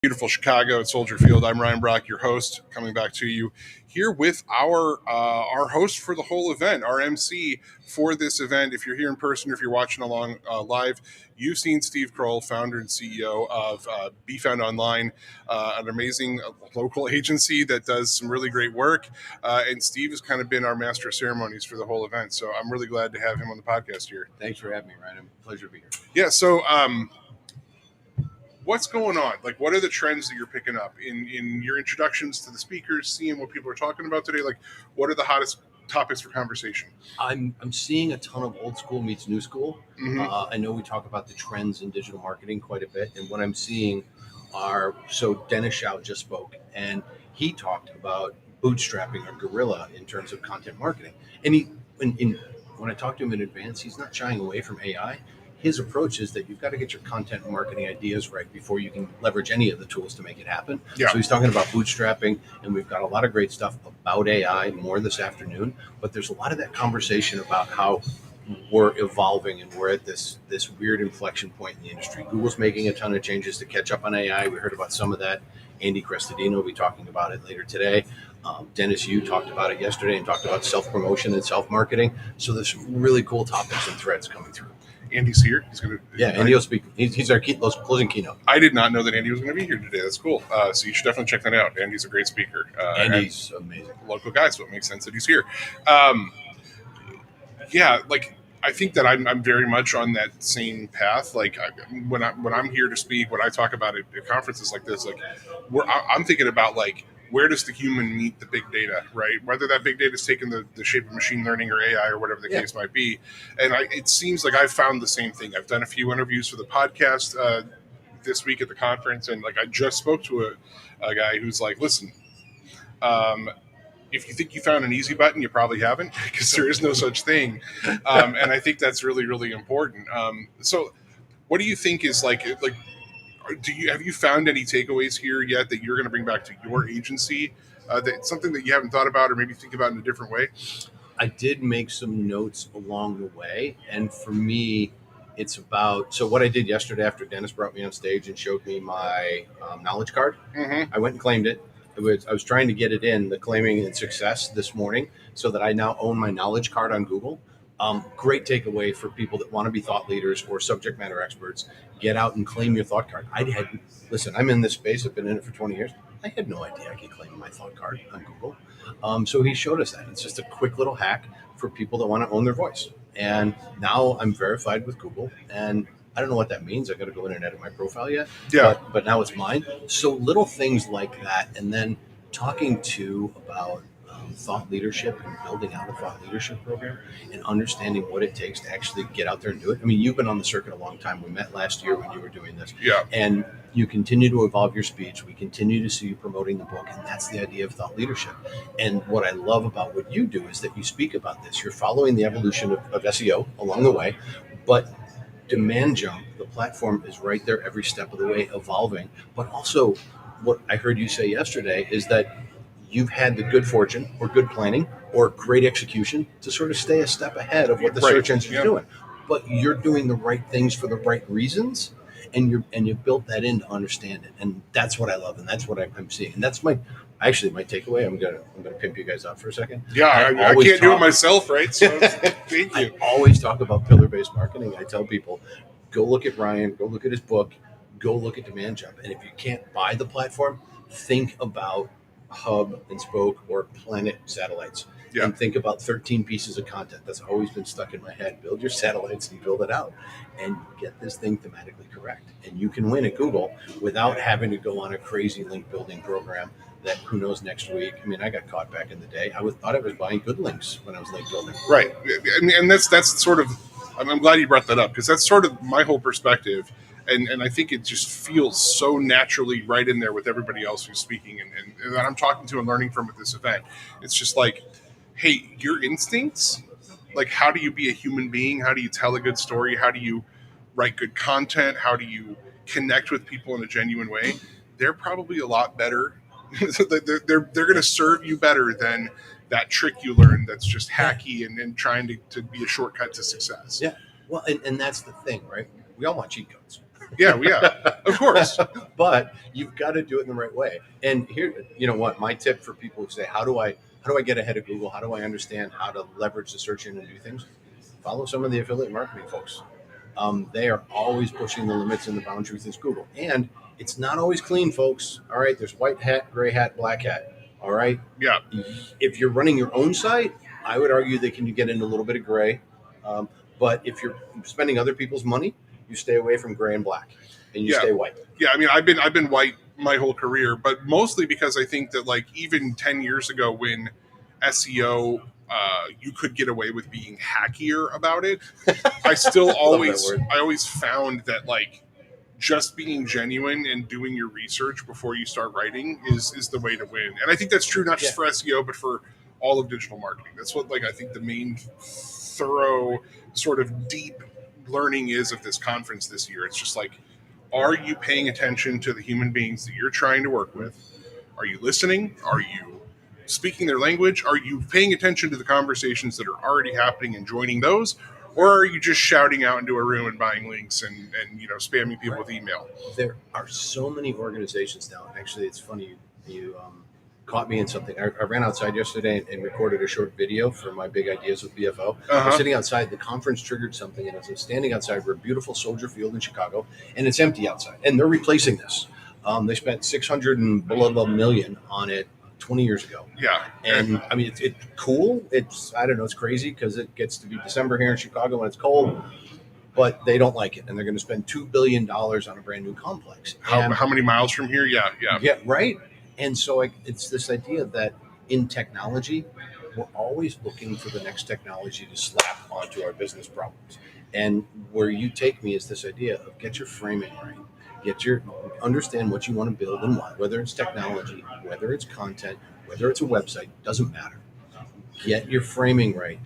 Beautiful Chicago at Soldier Field. I'm Ryan Brock, your host, coming back to you here with our host for the whole event, our MC for this event. If you're here in person, or if you're watching along live, you've seen Steve Kroll, founder and CEO of Be Found Online, an amazing local agency that does some really great work. And Steve has kind of been our master of ceremonies for the whole event. So I'm really glad to have him on the podcast here. Thanks for having me, Ryan. Pleasure to be here. Yeah. So what's going on? Like, what are the trends that you're picking up in your introductions to the speakers, seeing what people are talking about today? Like, what are the hottest topics for conversation? I'm seeing a ton of old school meets new school. Mm-hmm. I know we talk about the trends in digital marketing quite a bit, and what I'm seeing are, so Dennis Shao just spoke, and he talked about bootstrapping or guerrilla in terms of content marketing. And when I talked to him in advance, he's not shying away from AI. His approach is that you've got to get your content marketing ideas right before you can leverage any of the tools to make it happen. Yeah. So he's talking about bootstrapping, and we've got a lot of great stuff about AI more this afternoon. But there's a lot of that conversation about how we're evolving and we're at this weird inflection point in the industry. Google's making a ton of changes to catch up on AI. We heard about some of that. Andy Crestodino will be talking about it later today. Dennis Yu talked about it yesterday and talked about self-promotion and self-marketing. So there's some really cool topics and threads coming through. Andy's here. He's going to. Yeah, Andy will speak. He's our closing keynote. I did not know that Andy was going to be here today. That's cool. So you should definitely check that out. Andy's a great speaker. Andy's amazing. Local guy, so it makes sense that he's here. Yeah, like I think that I'm very much on that same path. Like when I'm here to speak, when I talk about it at conferences like this, like I'm thinking about like, where does the human meet the big data, right? Whether that big data is taking the shape of machine learning or AI or whatever the case might be. And it seems like I've found the same thing. I've done a few interviews for the podcast this week at the conference. And like, I just spoke to a guy who's like, listen, if you think you found an easy button, you probably haven't, because there is no such thing. And I think that's really, really important. So what do you think is like, have you found any takeaways here yet that you're going to bring back to your agency? That's something that you haven't thought about or maybe think about in a different way? I did make some notes along the way. And for me, it's about, so what I did yesterday after Dennis brought me on stage and showed me my knowledge card, I went and claimed it. I was trying to get it in the claiming and success this morning so that I now own my knowledge card on Google. Great takeaway for people that want to be thought leaders or subject matter experts. Get out and claim your thought card. Listen, I'm in this space. I've been in it for 20 years. I had no idea I could claim my thought card on Google. So he showed us that. It's just a quick little hack for people that want to own their voice. And now I'm verified with Google, and I don't know what that means. I got to go in and edit my profile yet. Yeah. But now it's mine. So little things like that. And then talking about thought leadership and building out a thought leadership program and understanding what it takes to actually get out there and do it. I mean, you've been on the circuit a long time. We met last year when you were doing this. Yeah. And you continue to evolve your speech. We continue to see you promoting the book. And that's the idea of thought leadership. And what I love about what you do is that you speak about this. You're following the evolution of SEO along the way, but Demand Jump, the platform, is right there every step of the way, evolving. But also, what I heard you say yesterday is that you've had the good fortune or good planning or great execution to sort of stay a step ahead of what the search engine is doing. But you're doing the right things for the right reasons, and you built that in to understand it. And that's what I love, and that's what I'm seeing. And that's my takeaway. I'm gonna pimp you guys out for a second. Yeah, I can't do it myself, right? So thank you. I always talk about pillar-based marketing. I tell people, go look at Ryan, go look at his book, go look at Demand Jump. And if you can't buy the platform, think about hub and spoke or planet satellites. Yeah. And think about 13 pieces of content. That's always been stuck in my head. Build your satellites and build it out and get this thing thematically correct. And you can win at Google without having to go on a crazy link building program that who knows next week. I mean, I got caught back in the day. I thought I was buying good links when I was link building. Right. I mean, and that's sort of, I'm glad you brought that up, because that's sort of my whole perspective. And I think it just feels so naturally right in there with everybody else who's speaking and that I'm talking to and learning from at this event. It's just like, hey, your instincts, like, how do you be a human being? How do you tell a good story? How do you write good content? How do you connect with people in a genuine way? They're probably a lot better. They're going to serve you better than that trick you learned that's just hacky and trying to be a shortcut to success. Yeah. Well, and that's the thing, right? We all want cheat codes. Yeah, of course. But you've got to do it in the right way. And here, you know what? My tip for people who say, how do I get ahead of Google? How do I understand how to leverage the search engine and do things? Follow some of the affiliate marketing folks. They are always pushing the limits and the boundaries with Google. And it's not always clean, folks. All right, there's white hat, gray hat, black hat. All right. Yeah. If you're running your own site, I would argue they can get into a little bit of gray. But if you're spending other people's money, you stay away from gray and black, and you stay white. Yeah, I mean, I've been white my whole career, but mostly because I think that like even 10 years ago when SEO, you could get away with being hackier about it. I still always found that like just being genuine and doing your research before you start writing is the way to win. And I think that's true not just for SEO, but for all of digital marketing. That's what like I think the main thorough sort of deep learning is of this conference this year. It's just like, are you paying attention to the human beings that you're trying to work with? Are you listening? Are you speaking their language? Are you paying attention to the conversations that are already happening and joining those? Or are you just shouting out into a room and buying links and spamming people with email? There are so many organizations now. Actually, it's funny. You caught me in something. I ran outside yesterday and recorded a short video for my Big Ideas with BFO. I was sitting outside. The conference triggered something, and as I'm standing outside, we're a beautiful Soldier Field in Chicago, and it's empty outside. And they're replacing this. They spent $600 million on it 20 years ago. Yeah. And I mean, it's cool. I don't know, it's crazy because it gets to be December here in Chicago when it's cold, but they don't like it. And they're going to spend $2 billion on a brand new complex. How many miles from here? Yeah. Right. And so it's this idea that in technology, we're always looking for the next technology to slap onto our business problems. And where you take me is this idea of get your framing right. Understand what you want to build and why, whether it's technology, whether it's content, whether it's a website, doesn't matter. Get your framing right.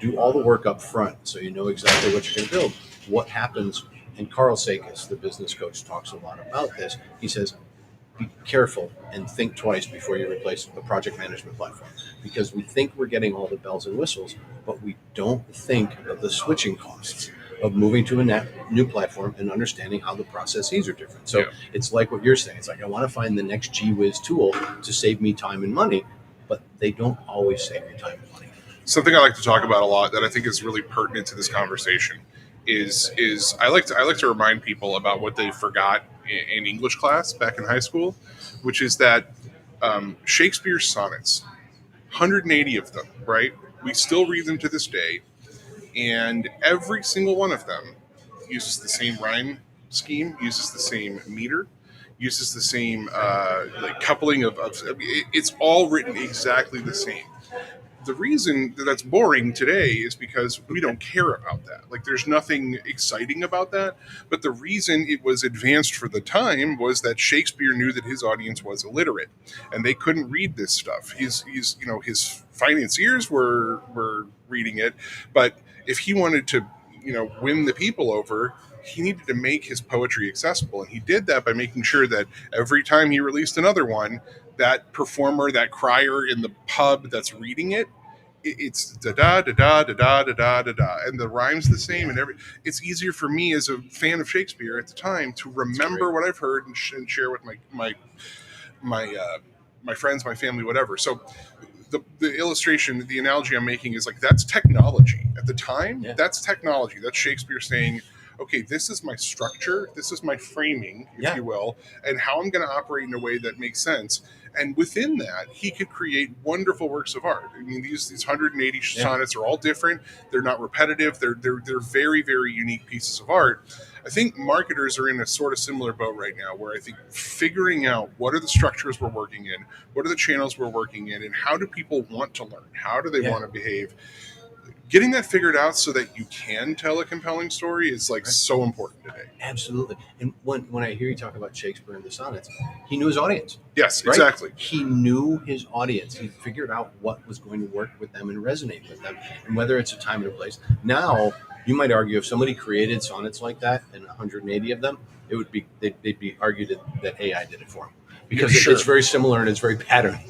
Do all the work up front so you know exactly what you're going to build. What happens, and Carl Sakis, the business coach, talks a lot about this. He says, be careful and think twice before you replace the project management platform, because we think we're getting all the bells and whistles, but we don't think of the switching costs of moving to a new platform and understanding how the processes are different. So it's like what you're saying. It's like, I want to find the next GWiz tool to save me time and money, but they don't always save you time and money. Something I like to talk about a lot that I think is really pertinent to this conversation is I like to remind people about what they forgot in English class back in high school, which is that Shakespeare's sonnets, 180 of them, right? We still read them to this day. And every single one of them uses the same rhyme scheme, uses the same meter, uses the same coupling of it's all written exactly the same. The reason that that's boring today is because we don't care about that. Like, there's nothing exciting about that. But the reason it was advanced for the time was that Shakespeare knew that his audience was illiterate and they couldn't read this stuff. His financiers were reading it, but if he wanted to, win the people over, he needed to make his poetry accessible. And he did that by making sure that every time he released another one, that performer, that crier in the pub that's reading it, it's da da da da da da da da da, and the rhyme's the same. And it's easier for me as a fan of Shakespeare at the time to remember what I've heard and share with my friends, my family, whatever. So the illustration, the analogy I'm making is like, that's technology. At the time, that's technology. That's Shakespeare saying, okay, this is my structure, this is my framing, if you will, and how I'm going to operate in a way that makes sense. And within that, he could create wonderful works of art. I mean, these 180 sonnets are all different. They're not repetitive. They're very, very unique pieces of art. I think marketers are in a sort of similar boat right now, where I think figuring out what are the structures we're working in, what are the channels we're working in, and how do people want to learn? How do they want to behave? Getting that figured out so that you can tell a compelling story is so important today. Absolutely. And when I hear you talk about Shakespeare and the sonnets, he knew his audience. Yes, right? Exactly. He knew his audience. He figured out what was going to work with them and resonate with them, and whether it's a time and a place. Now, you might argue if somebody created sonnets like that and 180 of them, they'd be argued that AI did it for them. because it's very similar and it's very patterned.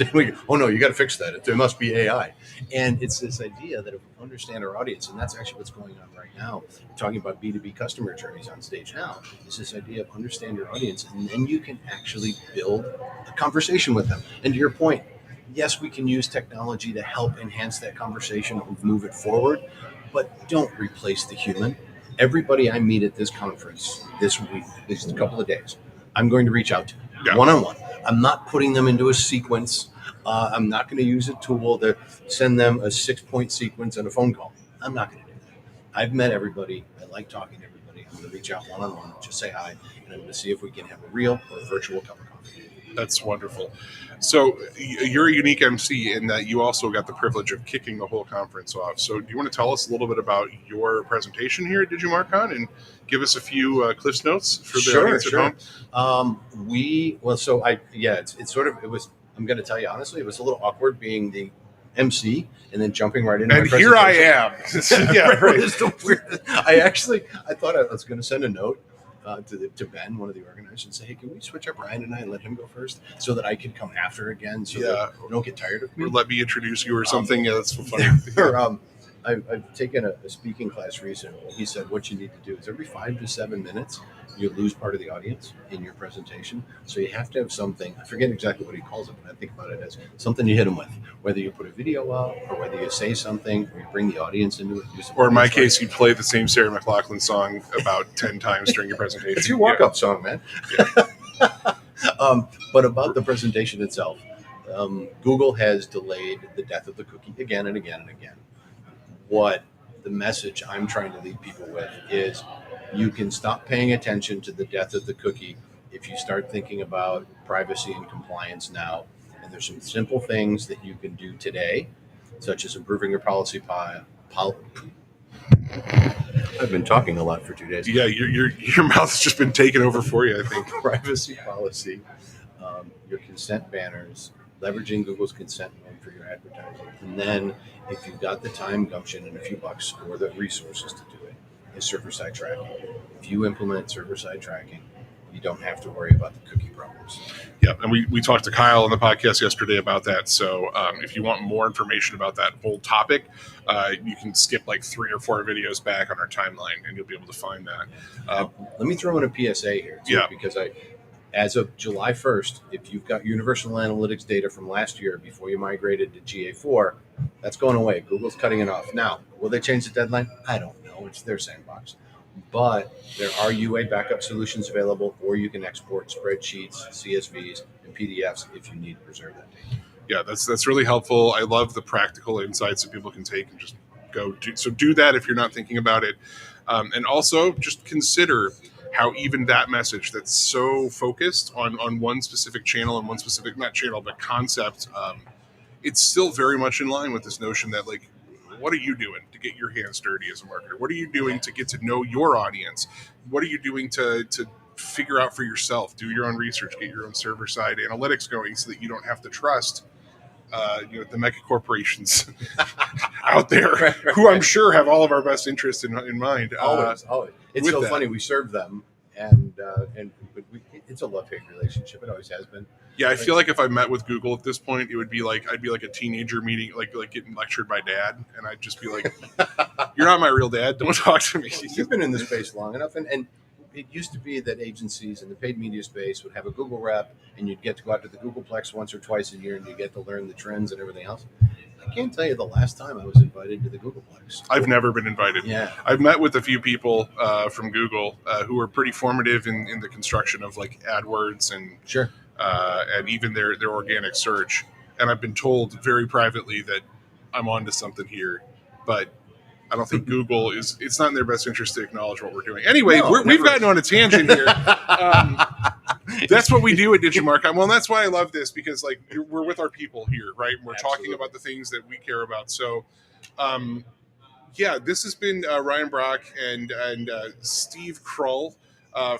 Oh no, you got to fix that. There must be AI. And it's this idea that if we understand our audience, and that's actually what's going on right now, we're talking about B2B customer journeys on stage now, is this idea of understand your audience, and then you can actually build a conversation with them. And to your point, yes, we can use technology to help enhance that conversation and move it forward, but don't replace the human. Everybody I meet at this conference this week, this couple of days, I'm going to reach out to one-on-one. I'm not putting them into a sequence. I'm not going to use a tool to send them a 6-point sequence and a phone call. I'm not going to do that. I've met everybody. I like talking to everybody. I'm going to reach out one-on-one, just say hi, and I'm going to see if we can have a real or virtual cup of coffee. That's wonderful. So you're a unique MC in that you also got the privilege of kicking the whole conference off. So do you want to tell us a little bit about your presentation here at DigiMarCon and give us a few Cliff's Notes for the audience at home? I'm going to tell you honestly, it was a little awkward being the MC and then jumping right into and here I am. I thought I was going to send a note to Ben, one of the organizers, and say, hey, can we switch up Ryan and I and let him go first so that I can come after again so that you don't get tired of me? Or let me introduce you or something. That's funny. I've taken a speaking class recently. He said what you need to do is every 5 to 7 minutes, you lose part of the audience in your presentation. So you have to have something, I forget exactly what he calls it, but I think about it as something you hit them with. Whether you put a video up or whether you say something or you bring the audience into it. Or in my case, you play the same Sarah McLachlan song about 10 times during your presentation. It's your walk-up song, man. Yeah. But about the presentation itself, Google has delayed the death of the cookie again and again and again. What the message I'm trying to lead people with is you can stop paying attention to the death of the cookie if you start thinking about privacy and compliance now. And there's some simple things that you can do today, such as improving your policy. I've been talking a lot for 2 days. Yeah, your mouth has just been taken over for you, I think. Privacy policy, your consent banners, leveraging Google's consent one for your advertising. And then if you've got the time, gumption, and a few bucks or the resources to do it, is server-side tracking. If you implement server-side tracking, you don't have to worry about the cookie problems. Yeah, and we talked to Kyle on the podcast yesterday about that. So if you want more information about that whole topic, you can skip like 3 or 4 videos back on our timeline, and you'll be able to find that. Let me throw in a PSA here, too, because as of July 1st, if you've got Universal Analytics data from last year before you migrated to GA4, that's going away. Google's cutting it off. Now, will they change the deadline? I don't know. It's their sandbox. But there are UA backup solutions available, or you can export spreadsheets, CSVs, and PDFs if you need to preserve that data. Yeah, that's really helpful. I love the practical insights that people can take and just go do. So do that if you're not thinking about it. And also just consider how even that message that's so focused on one specific channel and one specific, not channel, but concept, it's still very much in line with this notion that, like, what are you doing to get your hands dirty as a marketer? What are you doing to get to know your audience? What are you doing to figure out for yourself? Do your own research, get your own server-side analytics going so that you don't have to trust the mega corporations out there who I'm sure have all of our best interests in mind. Always. It's so funny. We serve them, and it's a love-hate relationship. It always has been. Yeah, I feel like if I met with Google at this point, it would be like I'd be like a teenager meeting, like getting lectured by dad, and I'd just be like, "You're not my real dad. Don't talk to me." You've been in this space long enough, and it used to be that agencies in the paid media space would have a Google rep, and you'd get to go out to the Googleplex once or twice a year, and you get to learn the trends and everything else. I can't tell you the last time I was invited to the Googleplex. I've never been invited. Yeah, I've met with a few people from Google who are pretty formative in the construction of like AdWords and sure. And even their organic search. And I've been told very privately that I'm onto something here, but I don't think Google it's not in their best interest to acknowledge what we're doing. Anyway, we've gotten on a tangent here. That's what we do at DigiMarCon. Well, that's why I love this, because like we're with our people here, right? We're talking about the things that we care about. So, this has been Ryan Brock and Steve Krull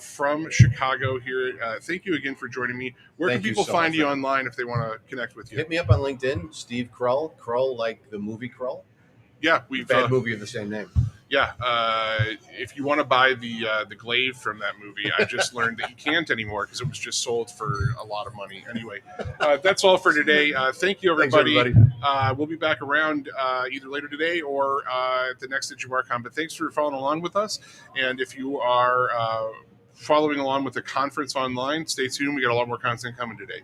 from Chicago here. Thank you again for joining me. Where can people find you online if they want to connect with you? Hit me up on LinkedIn, Steve Krull. Krull like the movie Krull. Yeah, we've bad movie of the same name. yeah, if you want to buy the glaive from that movie, I just learned that you can't anymore because it was just sold for a lot of money. Anyway, that's all for today. Thank you, everybody. Thanks, everybody. We'll be back around either later today or at the next DigiMarCon. But thanks for following along with us. And if you are following along with the conference online, stay tuned. We got a lot more content coming today.